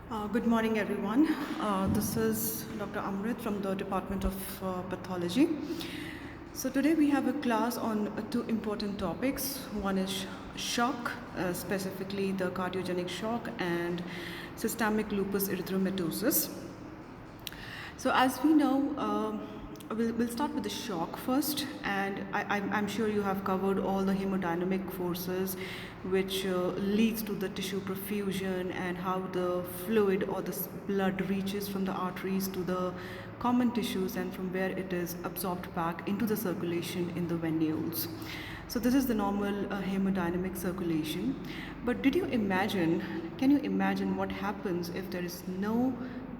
Good morning, everyone. This is Dr. Amrit from the Department of Pathology. So today we have a class on two important topics. One is shock, specifically the cardiogenic shock and systemic lupus erythematosus. So as we know, we'll start with the shock first, and I'm sure you have covered all the hemodynamic forces which leads to the tissue perfusion and how the fluid or the blood reaches from the arteries to the common tissues and from where it is absorbed back into the circulation in the venules. So this is the normal hemodynamic circulation. But can you imagine what happens if there is no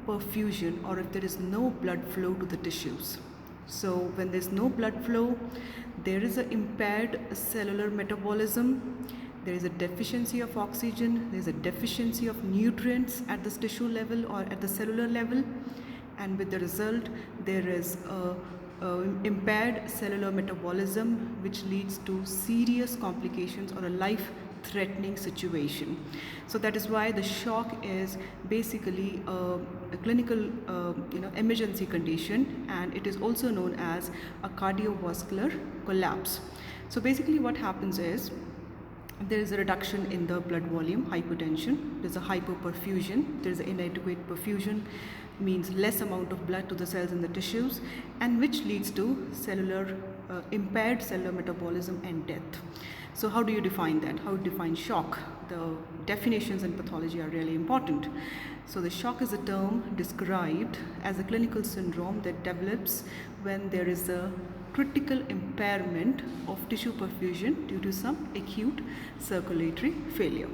perfusion or if there is no blood flow to the tissues? So when there's no blood flow, there is an impaired cellular metabolism, there is a deficiency of oxygen, there is a deficiency of nutrients at this tissue level or at the cellular level, and with the result there is a impaired cellular metabolism which leads to serious complications or a life-threatening situation. So that is why the shock is basically a clinical emergency condition, and it is also known as a cardiovascular collapse. So basically what happens is there is a reduction in the blood volume, hypotension, there's a hypoperfusion, there's an inadequate perfusion, means less amount of blood to the cells in the tissues, and which leads to impaired cellular metabolism and death. So how do you define that? How do you define shock? The definitions in pathology are really important. So the shock is a term described as a clinical syndrome that develops when there is a critical impairment of tissue perfusion due to some acute circulatory failure.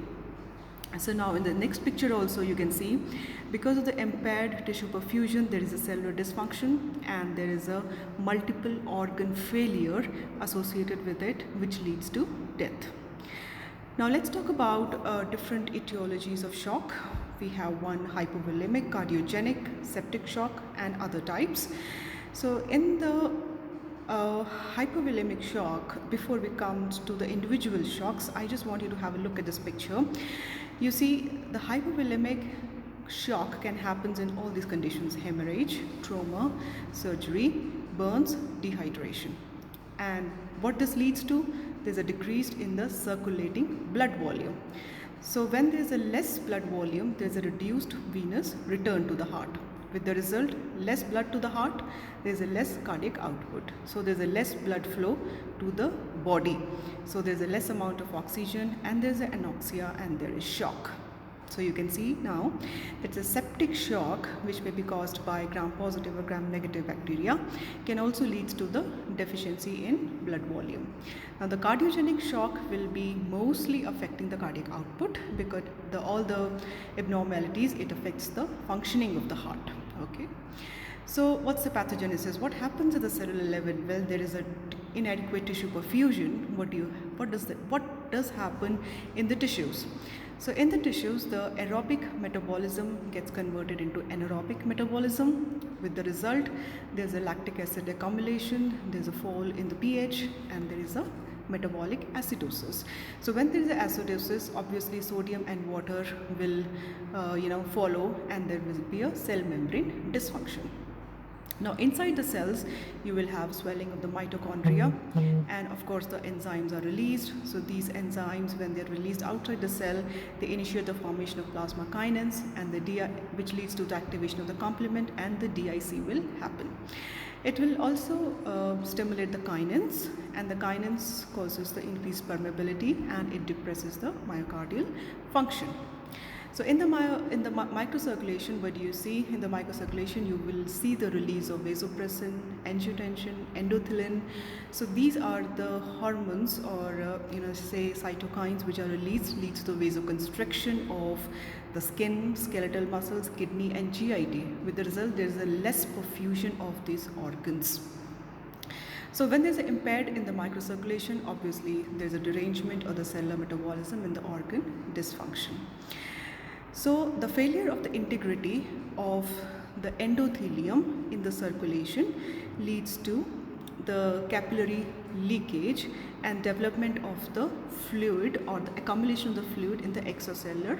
So now in the next picture also you can see, because of the impaired tissue perfusion, there is a cellular dysfunction and there is a multiple organ failure associated with it, which leads to death. Now let's talk about different etiologies of shock. We have one hypovolemic, cardiogenic, septic shock, and other types. So in the hypovolemic shock, before we come to the individual shocks, I just want you to have a look at this picture. You see, the hypovolemic shock can happen in all these conditions: hemorrhage, trauma, surgery, burns, dehydration. And what this leads to, there's a decrease in the circulating blood volume. So when there's a less blood volume, there's a reduced venous return to the heart. With the result, less blood to the heart, there's a less cardiac output. So there's a less blood flow to the body. So there's a less amount of oxygen, and there's an anoxia, and there is shock. So you can see now it's a septic shock, which may be caused by gram-positive or gram-negative bacteria, can also lead to the deficiency in blood volume. Now the cardiogenic shock will be mostly affecting the cardiac output because all the abnormalities, it affects the functioning of the heart. Okay. So what's the pathogenesis? What happens at the cellular level? Well, there is an inadequate tissue perfusion. What does happen in the tissues? So in the tissues, the aerobic metabolism gets converted into anaerobic metabolism. With the result, there's a lactic acid accumulation, there's a fall in the pH, and there is a metabolic acidosis. So when there is a acidosis, obviously sodium and water will follow, and there will be a cell membrane dysfunction. Now inside the cells, you will have swelling of the mitochondria, and of course the enzymes are released. So these enzymes, when they're released outside the cell, they initiate the formation of plasma kinins, and which leads to the activation of the complement, and the DIC will happen. It will also stimulate the kinins, and the kinins causes the increased permeability, and it depresses the myocardial function. So in the microcirculation, what do you see? In the microcirculation, you will see the release of vasopressin, angiotensin, endothelin. So these are the hormones, or say cytokines, which are released, leads to vasoconstriction of the skin, skeletal muscles, kidney, and GIT. With the result, there is a less perfusion of these organs. So when there's an impaired in the microcirculation, obviously there's a derangement of the cellular metabolism and the organ dysfunction. So the failure of the integrity of the endothelium in the circulation leads to the capillary leakage and development of the fluid, or the accumulation of the fluid in the extracellular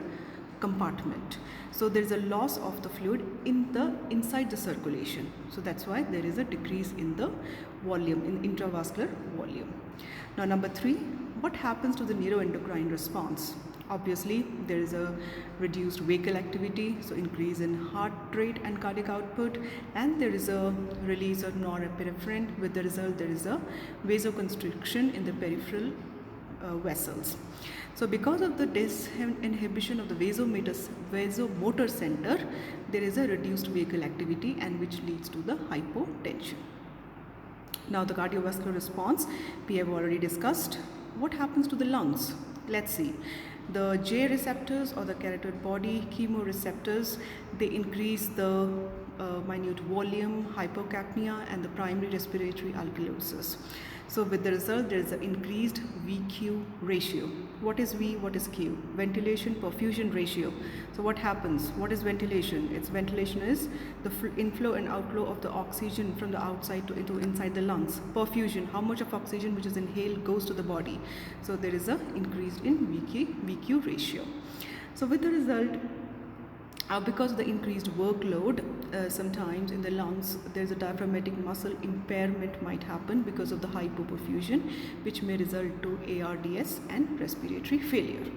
compartment. So there is a loss of the fluid inside the circulation. So that's why there is a decrease in the volume, in intravascular volume. Now number 3, what happens to the neuroendocrine response? Obviously there is a reduced vagal activity, so increase in heart rate and cardiac output, and there is a release of norepinephrine. With the result, there is a vasoconstriction in the peripheral vessels. So because of the disinhibition of the vasomotor center, there is a reduced vagal activity, and which leads to the hypotension. Now the cardiovascular response we have already discussed. What happens to the lungs? Let's see. The J receptors, or the carotid body chemoreceptors, they increase the minute volume, hypocapnia, and the primary respiratory alkalosis. So with the result, there is an increased VQ ratio. What is V? What is Q? Ventilation perfusion ratio. So what happens? What is ventilation? Ventilation is the inflow and outflow of the oxygen from the outside into inside the lungs. Perfusion, how much of oxygen which is inhaled goes to the body. So there is an increase in VQ ratio. So with the result, because of the increased workload, sometimes in the lungs there is a diaphragmatic muscle impairment might happen because of the hypoperfusion, which may result to ARDS and respiratory failure.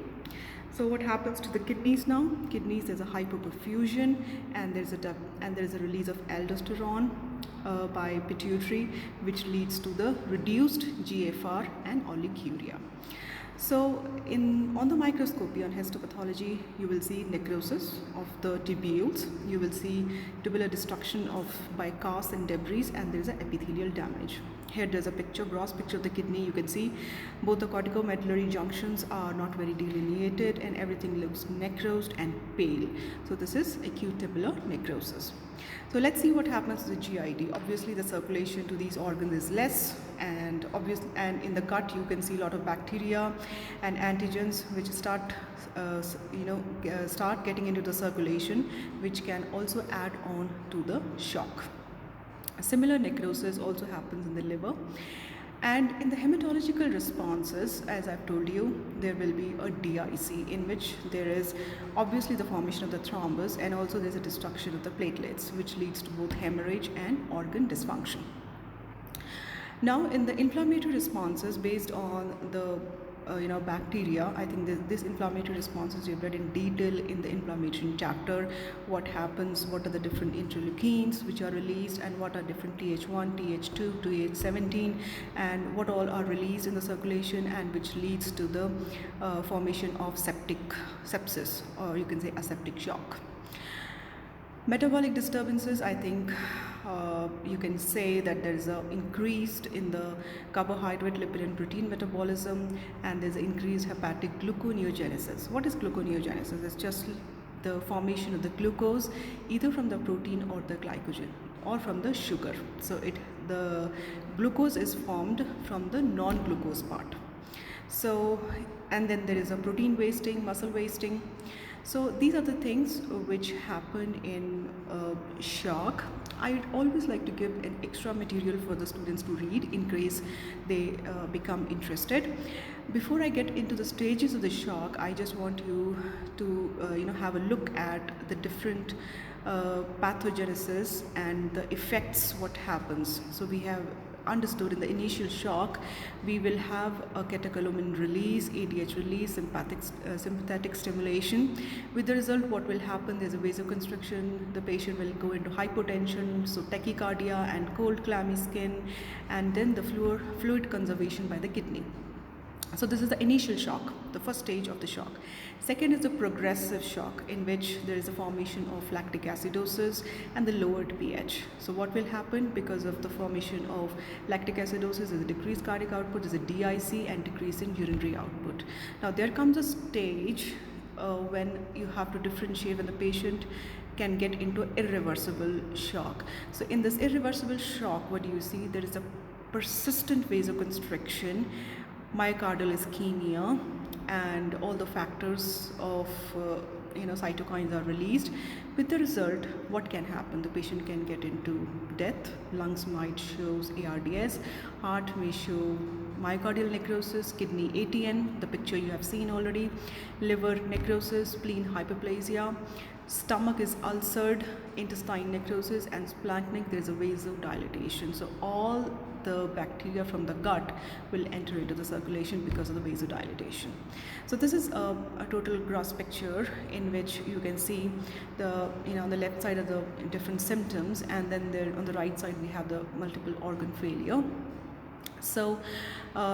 So what happens to the kidneys now? Kidneys, there's a hypoperfusion, and there is a release of aldosterone by pituitary, which leads to the reduced GFR and oliguria. So on the microscopy on histopathology, you will see necrosis of the tubules, you will see tubular destruction by casts and debris, and there is an epithelial damage. Here there's a gross picture of the kidney. You can see both the corticomedullary junctions are not very delineated, and everything looks necrosed and pale. So this is acute tubular necrosis. So let's see what happens to the GID. Obviously the circulation to these organs is less, and in the gut you can see a lot of bacteria and antigens which start getting into the circulation, which can also add on to the shock. A similar necrosis also happens in the liver. And in the hematological responses, as I've told you, there will be a DIC, in which there is obviously the formation of the thrombus, and also there's a destruction of the platelets, which leads to both hemorrhage and organ dysfunction. Now in the inflammatory responses based on the bacteria, I think this inflammatory responses you've read in detail in the inflammation chapter. What happens, what are the different interleukins which are released, and what are different Th1, Th2, Th17, and what all are released in the circulation, and which leads to the formation of sepsis, or you can say aseptic shock. Metabolic disturbances, I think you can say that there is an increased in the carbohydrate, lipid and protein metabolism, and there's an increased hepatic gluconeogenesis. What is gluconeogenesis? It's just the formation of the glucose either from the protein or the glycogen or from the sugar. So the glucose is formed from the non-glucose part. So, and then there is a protein wasting, muscle wasting. So these are the things which happen in shock. I always like to give an extra material for the students to read in case they become interested. Before I get into the stages of the shock, I just want you to have a look at the different pathogenesis and the effects, what happens. So we have understood in the initial shock we will have a catecholamine release, ADH release, sympathetic stimulation. With the result, what will happen, there's a vasoconstriction, the patient will go into hypotension, so tachycardia and cold clammy skin, and then the fluid conservation by the kidney. So this is the initial shock, the first stage of the shock. Second is the progressive shock, in which there is a formation of lactic acidosis and the lowered pH. So what will happen because of the formation of lactic acidosis is a decreased cardiac output, is a DIC, and decrease in urinary output. Now there comes a stage when you have to differentiate when the patient can get into irreversible shock. So in this irreversible shock, what do you see? There is a persistent vasoconstriction, myocardial ischemia, and all the factors of cytokines are released. With the result, what can happen? The patient can get into death, lungs might show ARDS, heart may show myocardial necrosis, kidney ATN, the picture you have seen already, liver necrosis, spleen hyperplasia, stomach is ulcered, intestine necrosis, and splanchnic, there is a vasodilatation. So all the bacteria from the gut will enter into the circulation because of the vasodilatation. So this is a total gross picture in which you can see the, on the left side are the different symptoms, and then there on the right side we have the multiple organ failure. So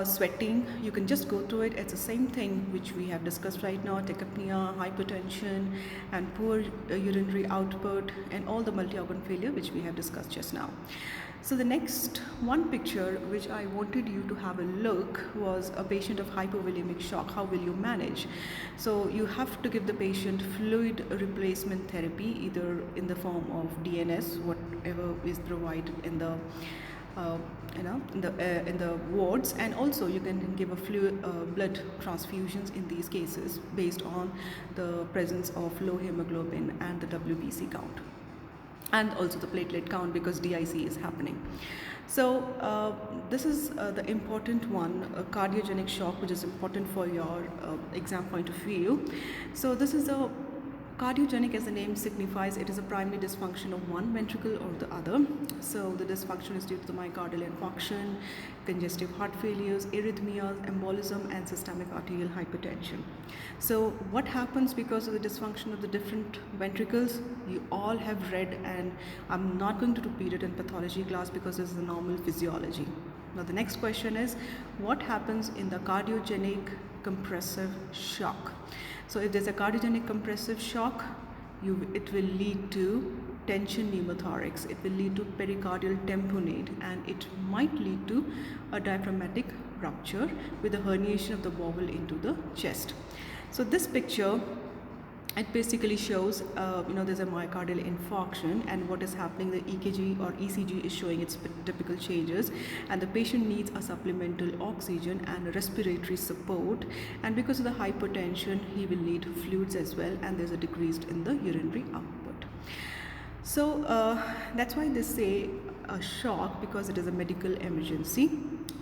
sweating, you can just go through it. It's the same thing which we have discussed right now: tachypnea, hypertension, and poor urinary output, and all the multi-organ failure which we have discussed just now. So the next one picture which I wanted you to have a look was a patient of hypovolemic shock. How will you manage? So you have to give the patient fluid replacement therapy, either in the form of DNS, whatever is provided in the in the wards, and also you can give a blood transfusions in these cases based on the presence of low hemoglobin and the WBC count, and also the platelet count, because DIC is happening. So this is the important one, a cardiogenic shock, which is important for your exam point of view. So this is a cardiogenic, as the name signifies, it is a primary dysfunction of one ventricle or the other. So the dysfunction is due to the myocardial infarction, congestive heart failures, arrhythmias, embolism, and systemic arterial hypertension. So what happens because of the dysfunction of the different ventricles? You all have read, and I'm not going to repeat it in pathology class because this is the normal physiology. Now the next question is, what happens in the cardiogenic compressive shock? So if there's a cardiogenic compressive shock, it will lead to tension pneumothorax, it will lead to pericardial tamponade, and it might lead to a diaphragmatic rupture with a herniation of the bowel into the chest. So this picture, it basically shows there's a myocardial infarction, and what is happening, the EKG or ECG is showing its typical changes, and the patient needs a supplemental oxygen and respiratory support, and because of the hypertension he will need fluids as well, and there's a decrease in the urinary output. So that's why they say a shock, because it is a medical emergency.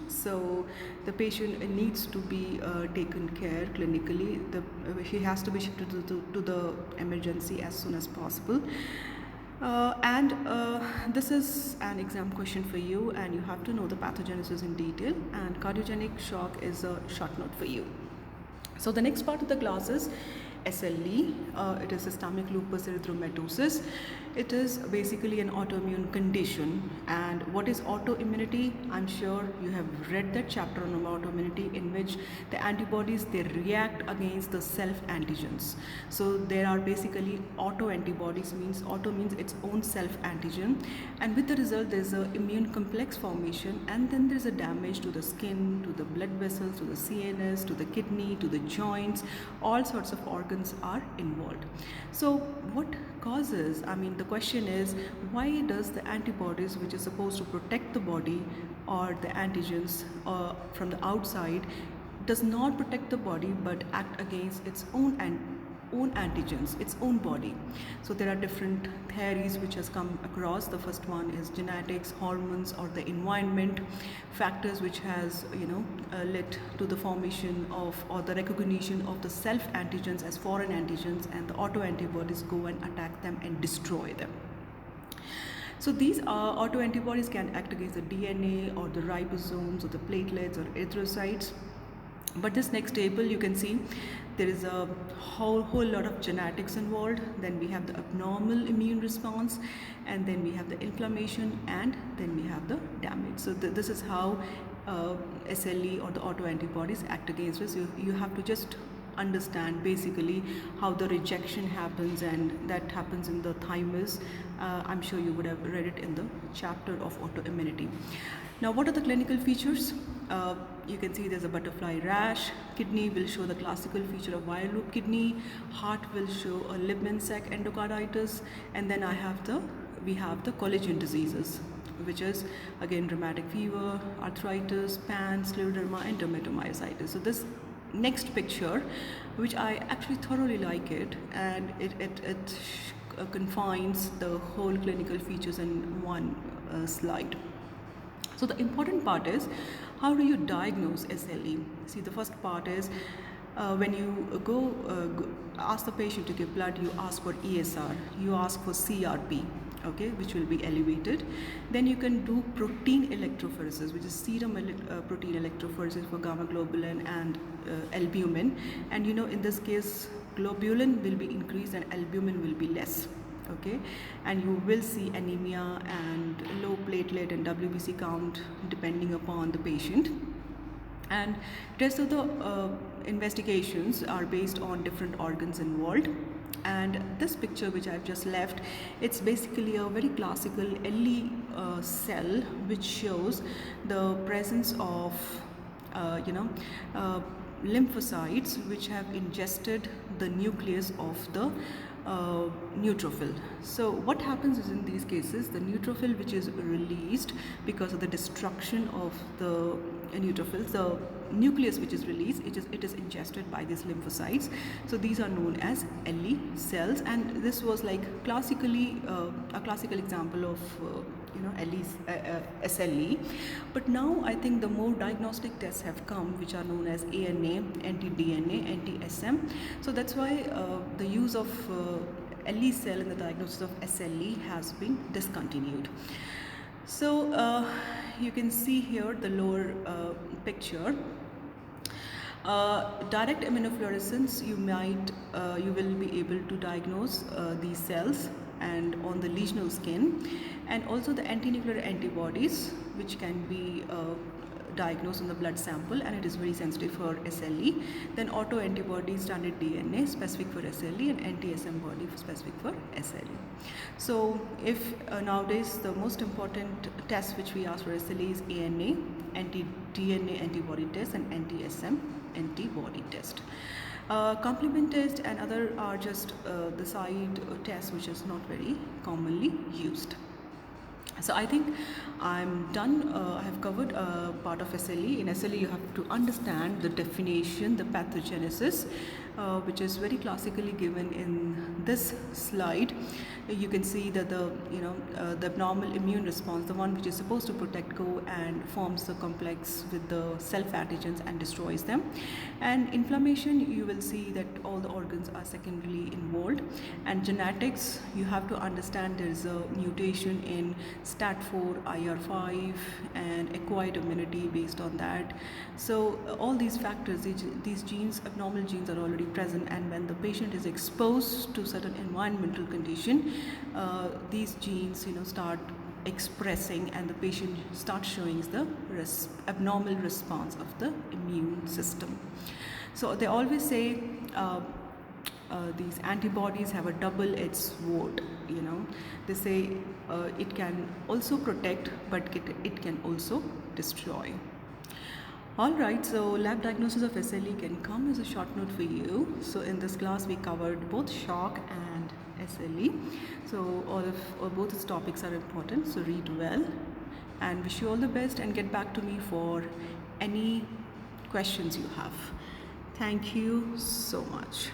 So the patient needs to be taken care clinically. He has to be shifted to the emergency as soon as possible. This is an exam question for you, and you have to know the pathogenesis in detail, and cardiogenic shock is a short note for you. So the next part of the class is SLE. It is systemic lupus erythematosus. It is basically an autoimmune condition. And what is autoimmunity? I'm sure you have read that chapter on autoimmunity, in which the antibodies, they react against the self antigens. So there are basically autoantibodies, means auto means its own self antigen, and with the result there's a immune complex formation, and then there's a damage to the skin, to the blood vessels, to the CNS, to the kidney, to the joints. All sorts of organs are involved. So what causes, the question is, why does the antibodies, which is supposed to protect the body, or the antigens from the outside, does not protect the body but act against its own antigens, its own body? So there are different theories which has come across. The first one is genetics, hormones, or the environment factors which has led to the formation of, or the recognition of, the self antigens as foreign antigens, and the autoantibodies go and attack them and destroy them. So these autoantibodies can act against the DNA or the ribosomes or the platelets or erythrocytes. But this next table, you can see there is a whole lot of genetics involved. Then we have the abnormal immune response, and then we have the inflammation, and then we have the damage. So this is how SLE or the autoantibodies act against us. You have to just understand basically how the rejection happens, and that happens in the thymus. I'm sure you would have read it in the chapter of autoimmunity. Now, what are the clinical features? You can see there's a butterfly rash. Kidney will show the classical feature of wire loop kidney. Heart will show a Liebman sac endocarditis, and then we have the collagen diseases, which is again rheumatic fever, arthritis, PAN, scleroderma, and dermatomyositis. So this next picture, which I actually thoroughly like it, and it confines the whole clinical features in one slide. So the important part is How do you diagnose SLE? See, the first part is when you ask the patient to give blood, you ask for ESR, you ask for CRP, okay, which will be elevated. Then you can do protein electrophoresis, which is serum protein electrophoresis for gamma globulin and albumin. And you know, in this case, globulin will be increased and albumin will be less. Okay, and you will see anemia and low platelet and WBC count depending upon the patient. And rest of the investigations are based on different organs involved. And this picture which I've just left, it's basically a very classical LE cell which shows the presence of lymphocytes which have ingested the nucleus of the neutrophil. So what happens is, in these cases, the neutrophil which is released because of the destruction of the neutrophils, the nucleus which is released, it is ingested by these lymphocytes. So these are known as LE cells, and this was like classically a classical example of SLE. But now I think the more diagnostic tests have come which are known as ANA, anti-DNA, anti-SM. So that's why the use of LE cell in the diagnosis of SLE has been discontinued. So you can see here the lower picture. Direct immunofluorescence, you will be able to diagnose these cells and on the lesional skin, and also the anti-nuclear antibodies which can be diagnosed in the blood sample, and it is very sensitive for SLE. Then autoantibodies, standard DNA specific for SLE, and anti-SM body specific for SLE. So if nowadays the most important test which we ask for SLE is ANA, anti-DNA antibody test, and anti-SM antibody test. Complement test and other are just the side tests which is not very commonly used. So I think I'm done. I have covered part of SLE. In SLE, you have to understand the definition, the pathogenesis, which is very classically given in this slide. You can see that the abnormal immune response, the one which is supposed to protect, go and forms the complex with the self-antigens and destroys them. And inflammation, you will see that all the organs are secondarily involved. And genetics, you have to understand there is a mutation in STAT4, IR5, and acquired immunity based on that. So all these factors, these genes, abnormal genes, are already present, and when the patient is exposed to certain environmental condition, these genes start expressing, and the patient starts showing the abnormal response of the immune system. So they always say these antibodies have a double-edged sword. They say it can also protect, but it can also destroy. Alright, so lab diagnosis of SLE can come as a short note for you. So in this class we covered both shock and SLE. So both these topics are important, so read well, and wish you all the best, and get back to me for any questions you have. Thank you so much.